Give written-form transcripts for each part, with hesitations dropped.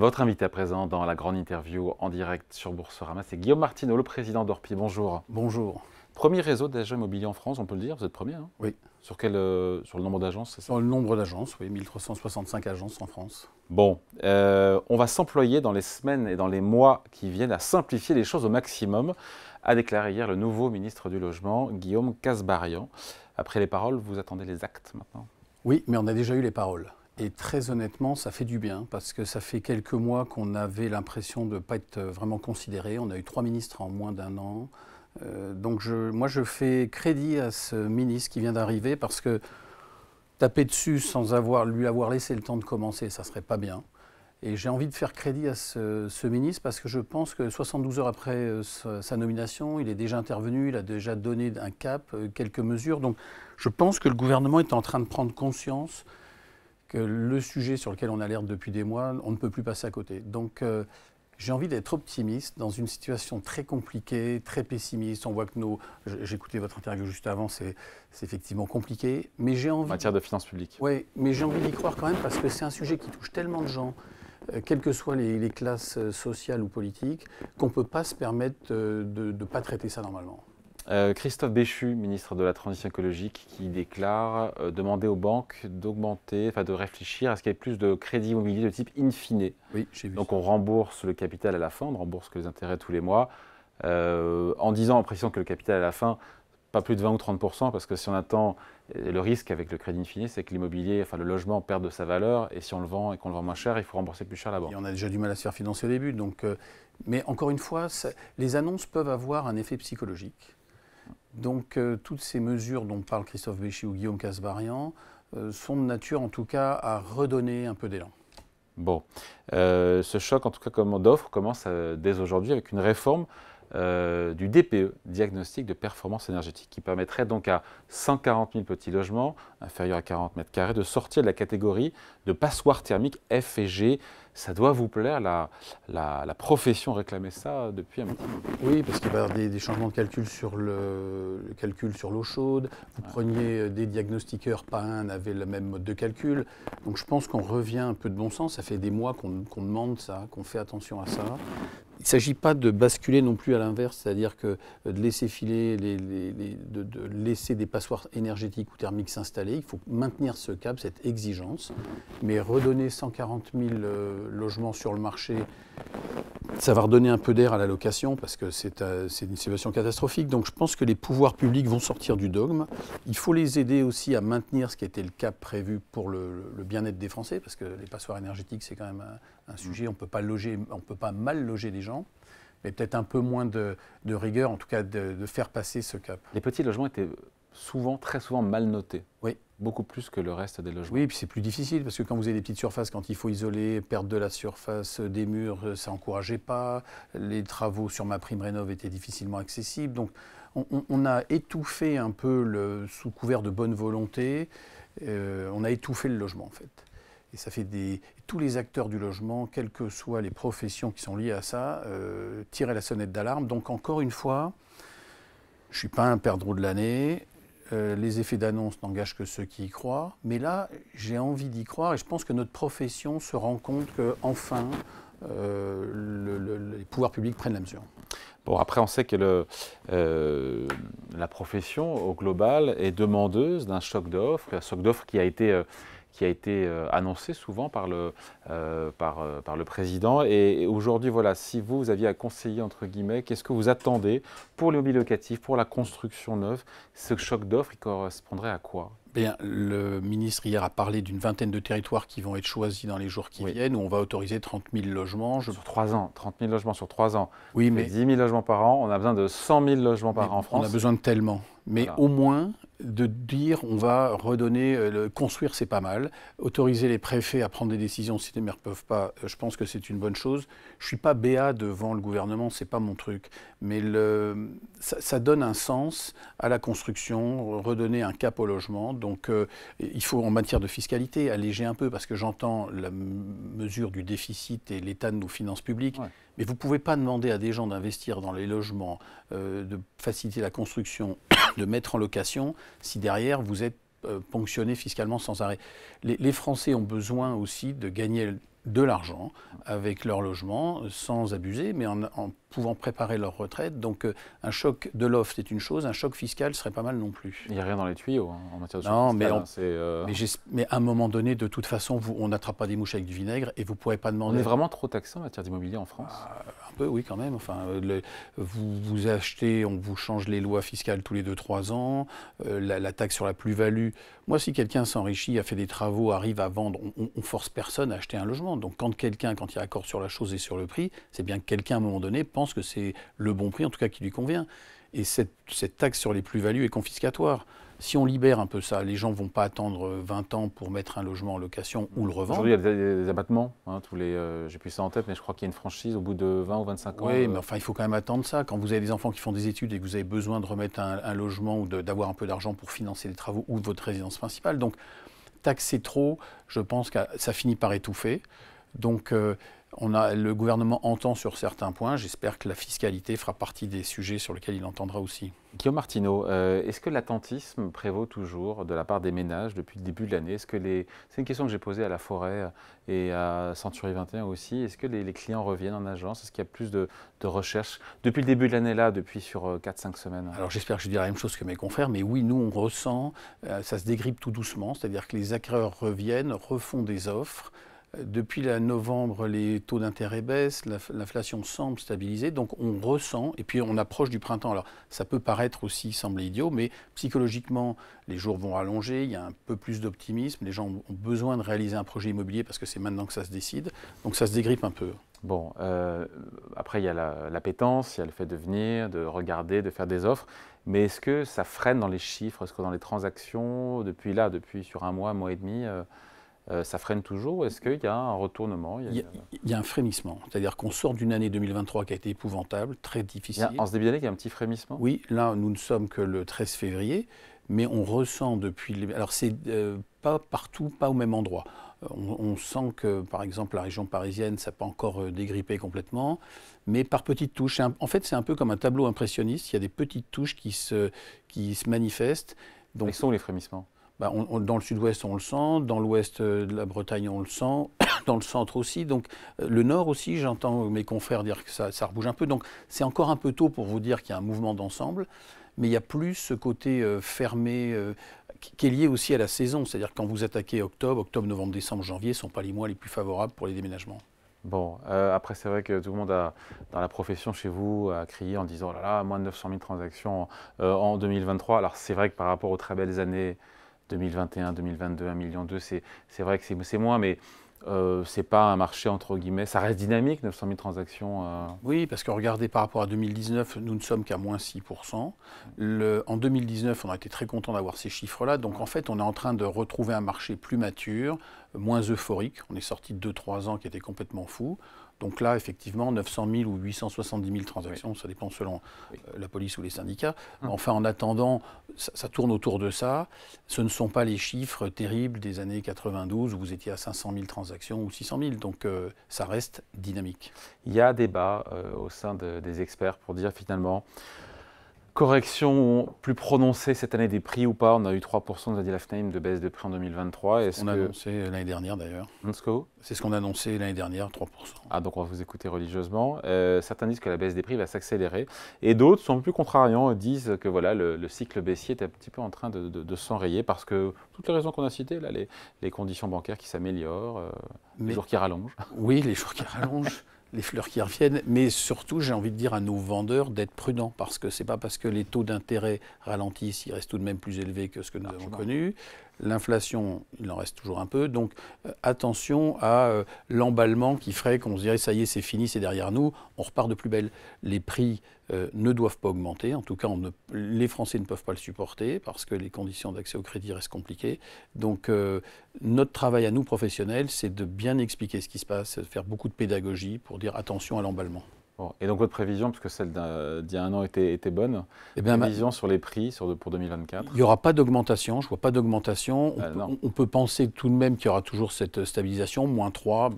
Votre invité à présent dans la grande interview en direct sur Boursorama, c'est Guillaume Martineau, le président d'Orpi. Bonjour. Bonjour. Premier réseau d'agents immobiliers en France, on peut le dire, vous êtes premier, hein? Oui. Sur le nombre d'agences, c'est ça? Sur le nombre d'agences, oui, 1365 agences en France. Bon, on va s'employer dans les semaines et dans les mois qui viennent à simplifier les choses au maximum, a déclaré hier le nouveau ministre du Logement, Guillaume Kasbarian. Après les paroles, vous attendez les actes maintenant? Oui, mais on a déjà eu les paroles. Et très honnêtement, ça fait du bien, parce que ça fait quelques mois qu'on avait l'impression de ne pas être vraiment considéré. On a eu 3 ministres en moins d'un an. Donc moi, je fais crédit à ce ministre qui vient d'arriver, parce que taper dessus sans lui avoir laissé le temps de commencer, ça ne serait pas bien. Et j'ai envie de faire crédit à ce ministre, parce que je pense que 72 heures après sa nomination, il est déjà intervenu, il a déjà donné un cap, quelques mesures. Donc je pense que le gouvernement est en train de prendre conscience que le sujet sur lequel on alerte depuis des mois, on ne peut plus passer à côté. Donc j'ai envie d'être optimiste dans une situation très compliquée, très pessimiste. On voit que j'écoutais votre interview juste avant, c'est effectivement compliqué. Mais j'ai envie... En matière de finances publiques. Oui, mais j'ai envie d'y croire quand même, parce que c'est un sujet qui touche tellement de gens, quelles que soient les classes sociales ou politiques, qu'on ne peut pas se permettre de ne pas traiter ça normalement. Christophe Béchu, ministre de la Transition écologique, qui déclare demander aux banques d'augmenter, de réfléchir à ce qu'il y ait plus de crédits immobiliers de type in fine. Oui, j'ai vu. Donc on rembourse le capital à la fin, on ne rembourse que les intérêts tous les mois, en précisant que le capital à la fin, pas plus de 20 ou 30%, parce que si on attend, le risque avec le crédit in fine, c'est que l'immobilier, le logement perd de sa valeur, et si on le vend et qu'on le vend moins cher, il faut rembourser plus cher la banque. Et on a déjà du mal à se faire financer au début. Donc, mais encore une fois, les annonces peuvent avoir un effet psychologique. Donc toutes ces mesures dont parle Christophe Béchu ou Guillaume Kasbarian sont de nature en tout cas à redonner un peu d'élan. Bon, ce choc en tout cas d'offres commence dès aujourd'hui avec une réforme du DPE, diagnostic de performance énergétique, qui permettrait donc à 140 000 petits logements, inférieurs à 40 mètres carrés, de sortir de la catégorie de passoires thermiques F et G. Ça doit vous plaire, la profession réclamait ça depuis un petit moment. Oui, parce qu'il va y avoir des changements de calcul sur le calcul sur l'eau chaude. Vous preniez des diagnostiqueurs, pas un avait le même mode de calcul. Donc je pense qu'on revient un peu de bon sens. Ça fait des mois qu'on demande ça, qu'on fait attention à ça. Il ne s'agit pas de basculer non plus à l'inverse, c'est-à-dire que de laisser filer, de laisser des passoires énergétiques ou thermiques s'installer. Il faut maintenir ce cap, cette exigence, mais redonner 140 000 logements sur le marché, ça va redonner un peu d'air à la location, parce que c'est une situation catastrophique. Donc je pense que les pouvoirs publics vont sortir du dogme. Il faut les aider aussi à maintenir ce qui était le cap prévu pour le bien-être des Français, parce que les passoires énergétiques, c'est quand même un sujet, on ne peut pas mal loger des gens, mais peut-être un peu moins de rigueur, en tout cas de faire passer ce cap. Les petits logements étaient très souvent mal notés. Oui. Beaucoup plus que le reste des logements. Oui, et puis c'est plus difficile, parce que quand vous avez des petites surfaces, quand il faut isoler, perdre de la surface des murs, ça n'encourageait pas. Les travaux sur MaPrimeRénov' étaient difficilement accessibles. Donc on a étouffé un peu, sous couvert de bonne volonté, on a étouffé le logement en fait. Et ça fait tous les acteurs du logement, quelles que soient les professions qui sont liées à ça, tiraient la sonnette d'alarme. Donc encore une fois, je ne suis pas un perdreau de l'année. Les effets d'annonce n'engagent que ceux qui y croient. Mais là, j'ai envie d'y croire, et je pense que notre profession se rend compte qu'enfin, les pouvoirs publics prennent la mesure. Bon, après, on sait que la profession, au global, est demandeuse d'un choc d'offres, un choc d'offres qui a été annoncé souvent par le président. Et aujourd'hui, voilà, si vous aviez à conseiller, entre guillemets, qu'est-ce que vous attendez pour l'immobilier locatif, pour la construction neuve? Ce choc d'offres, il correspondrait à quoi? Bien, le ministre hier a parlé d'une vingtaine de territoires qui vont être choisis dans les jours qui viennent, où on va autoriser 30 000 logements. Sur 3 ans, 30 000 logements sur 3 ans. Oui, mais 10 000 logements par an, on a besoin de 100 000 logements par an en France. On a besoin de tellement. Mais voilà. Au moins, de dire on va redonner, construire c'est pas mal, autoriser les préfets à prendre des décisions si les maires ne peuvent pas, je pense que c'est une bonne chose. Je ne suis pas béat devant le gouvernement, c'est pas mon truc, mais ça donne un sens à la construction, redonner un cap au logement. Donc il faut en matière de fiscalité alléger un peu, parce que j'entends la mesure du déficit et l'état de nos finances publiques, mais vous ne pouvez pas demander à des gens d'investir dans les logements, de faciliter la construction, de mettre en location, si derrière vous êtes ponctionné fiscalement sans arrêt. Les Français ont besoin aussi de gagner de l'argent avec leur logement, sans abuser, mais en pouvant préparer leur retraite. Donc un choc de l'offre, c'est une chose, un choc fiscal serait pas mal non plus. Il n'y a rien dans les tuyaux hein, en matière de choc Non, fiscal. mais à un moment donné, de toute façon, on n'attrape pas des mouches avec du vinaigre et vous ne pourrez pas demander... On est vraiment trop taxé en matière d'immobilier en France? Un peu, oui, quand même. Enfin, vous achetez, on vous change les lois fiscales tous les 2-3 ans, la taxe sur la plus-value. Moi, si quelqu'un s'enrichit, a fait des travaux, arrive à vendre, on force personne à acheter un logement. Donc quand il y a accord sur la chose et sur le prix, c'est bien que quelqu'un, à un moment donné, pense que c'est le bon prix, en tout cas qui lui convient. Et cette taxe sur les plus-values est confiscatoire. Si on libère un peu ça, les gens ne vont pas attendre 20 ans pour mettre un logement en location ou le revendre. Aujourd'hui, il y a des abattements. Hein, j'ai plus ça en tête, mais je crois qu'il y a une franchise au bout de 20 ou 25 ans. Oui, mais enfin, il faut quand même attendre ça. Quand vous avez des enfants qui font des études et que vous avez besoin de remettre un logement ou d'avoir un peu d'argent pour financer les travaux ou votre résidence principale. Donc, taxer trop, je pense que ça finit par étouffer. Donc, le gouvernement entend sur certains points. J'espère que la fiscalité fera partie des sujets sur lesquels il entendra aussi. Guillaume Martineau, est-ce que l'attentisme prévaut toujours de la part des ménages depuis le début de l'année? C'est une question que j'ai posée à La Forêt et à Century 21 aussi. Est-ce que les clients reviennent en agence? Est-ce qu'il y a plus de recherches depuis le début de l'année là, depuis sur 4-5 semaines? Alors j'espère que je dis la même chose que mes confrères, mais oui, nous on ressent, ça se dégrippe tout doucement, c'est-à-dire que les acquéreurs reviennent, refont des offres. Depuis novembre, les taux d'intérêt baissent, l'inflation semble stabiliser, donc on ressent, et puis on approche du printemps. Alors ça peut paraître aussi, sembler idiot, mais psychologiquement, les jours vont rallonger, il y a un peu plus d'optimisme, les gens ont besoin de réaliser un projet immobilier parce que c'est maintenant que ça se décide, donc ça se dégrippe un peu. Bon, après il y a l'appétence, il y a le fait de venir, de regarder, de faire des offres, mais est-ce que ça freine dans les chiffres? Est-ce que dans les transactions, depuis sur un mois et demi, ça freine toujours? Est-ce qu'il y a un retournement? Il y a un frémissement. C'est-à-dire qu'on sort d'une année 2023 qui a été épouvantable, très difficile. En ce début d'année, il y a un petit frémissement? Oui, là, nous ne sommes que le 13 février, mais on ressent depuis... Alors, c'est pas partout, pas au même endroit. On sent que, par exemple, la région parisienne, ça n'a pas encore dégrippé complètement, mais par petites touches. En fait, c'est un peu comme un tableau impressionniste. Il y a des petites touches qui se manifestent. Donc, quels sont les frémissements? Dans le sud-ouest, on le sent. Dans l'ouest de la Bretagne, on le sent. Dans le centre aussi. Donc, le nord aussi, j'entends mes confrères dire que ça rebouge un peu. Donc, c'est encore un peu tôt pour vous dire qu'il y a un mouvement d'ensemble. Mais il y a plus ce côté fermé qui est lié aussi à la saison. C'est-à-dire que quand vous attaquez octobre, novembre, décembre, janvier, ne sont pas les mois les plus favorables pour les déménagements. Bon, après c'est vrai que tout le monde dans la profession chez vous a crié en disant « Oh là là, moins de 900 000 transactions en 2023 ». Alors c'est vrai que par rapport aux très belles années 2021, 2022, 1,2 million, c'est vrai que c'est moins, mais c'est pas un marché entre guillemets, ça reste dynamique, 900 000 transactions. Oui, parce que regardez par rapport à 2019, nous ne sommes qu'à moins 6%. En 2019, on a été très content d'avoir ces chiffres-là. Donc en fait, on est en train de retrouver un marché plus mature, moins euphorique. On est sorti de 2-3 ans qui étaient complètement fous. Donc là, effectivement, 900 000 ou 870 000 transactions, oui. Ça dépend selon la police ou les syndicats. Enfin, en attendant, ça tourne autour de ça. Ce ne sont pas les chiffres terribles des années 92 où vous étiez à 500 000 transactions ou 600 000. Donc ça reste dynamique. Il y a débat au sein des experts pour dire finalement, correction plus prononcée cette année des prix ou pas? On a eu 3%, nous a dit la FNAIM, de baisse de prix en 2023. On a annoncé l'année dernière d'ailleurs. C'est ce qu'on a annoncé l'année dernière, 3%. Ah, donc on va vous écouter religieusement. Certains disent que la baisse des prix va s'accélérer et d'autres sont plus contrariants, disent que voilà, le cycle baissier est un petit peu en train de s'enrayer parce que toutes les raisons qu'on a citées, là, les conditions bancaires qui s'améliorent, les jours qui rallongent. Oui, les jours qui rallongent. Les fleurs qui reviennent, mais surtout, j'ai envie de dire à nos vendeurs d'être prudents, parce que ce n'est pas parce que les taux d'intérêt ralentissent, ils restent tout de même plus élevés que ce que nous avons connu. L'inflation, il en reste toujours un peu, donc attention à l'emballement qui ferait qu'on se dirait ça y est, c'est fini, c'est derrière nous, on repart de plus belle. Les prix ne doivent pas augmenter, en tout cas les Français ne peuvent pas le supporter parce que les conditions d'accès au crédit restent compliquées. Donc notre travail à nous professionnels, c'est de bien expliquer ce qui se passe, de faire beaucoup de pédagogie pour dire attention à l'emballement. Bon, et donc votre prévision, puisque celle d'il y a un an était bonne, prévision sur les prix pour 2024? Il n'y aura pas d'augmentation, je ne vois pas d'augmentation. On peut penser tout de même qu'il y aura toujours cette stabilisation, moins 3,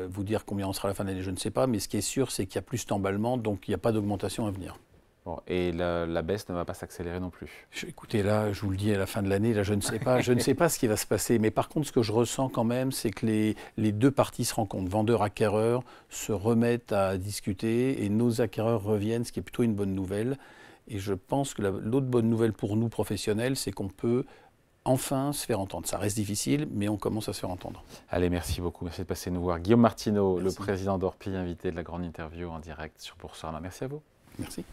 vous dire combien on sera à la fin de l'année, je ne sais pas, mais ce qui est sûr, c'est qu'il y a plus d'emballement, donc il n'y a pas d'augmentation à venir. Bon, et la baisse ne va pas s'accélérer non plus. Écoutez, là, je vous le dis, à la fin de l'année, là, je ne sais pas, je ne sais pas ce qui va se passer. Mais par contre, ce que je ressens quand même, c'est que les deux parties se rencontrent. Vendeurs-acquéreurs se remettent à discuter et nos acquéreurs reviennent, ce qui est plutôt une bonne nouvelle. Et je pense que l'autre bonne nouvelle pour nous, professionnels, c'est qu'on peut enfin se faire entendre. Ça reste difficile, mais on commence à se faire entendre. Allez, merci beaucoup. Merci de passer nous voir. Guillaume Martineau, Merci. le président d'Orpi, invité de la grande interview en direct sur Boursorama. Merci à vous. Merci.